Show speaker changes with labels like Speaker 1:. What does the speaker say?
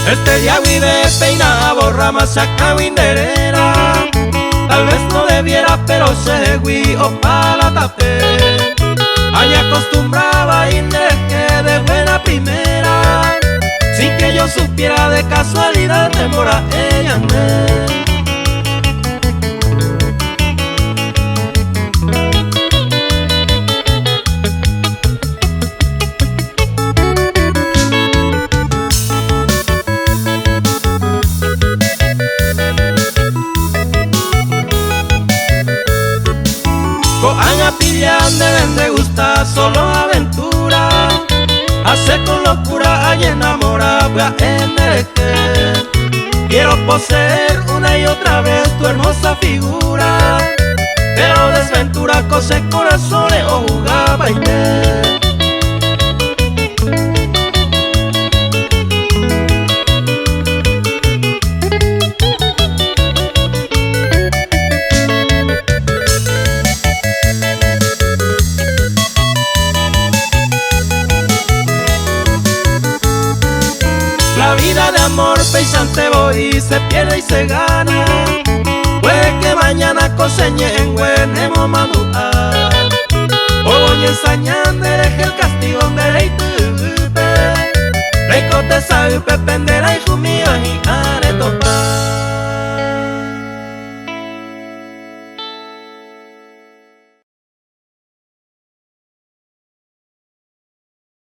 Speaker 1: Este día de peina borra masaca winderera. Tal vez no debiera, pero se o para tape. Allá acostumbraba y que de buena primera, sin que yo supiera de casualidad demora ella me. Coan pillan deben de gustar solo aventura. Hace con locura y enamorada en el que quiero poseer una y otra vez tu hermosa figura, pero desventura cose corazones o jugaba y te. La vida de amor pesante voy se pierde y se gana. Puede que mañana coseñe en Guenemo Manual. O voy ensañando el castigo de rey tupe. Rey cote sabe pendera y jumía y are topa.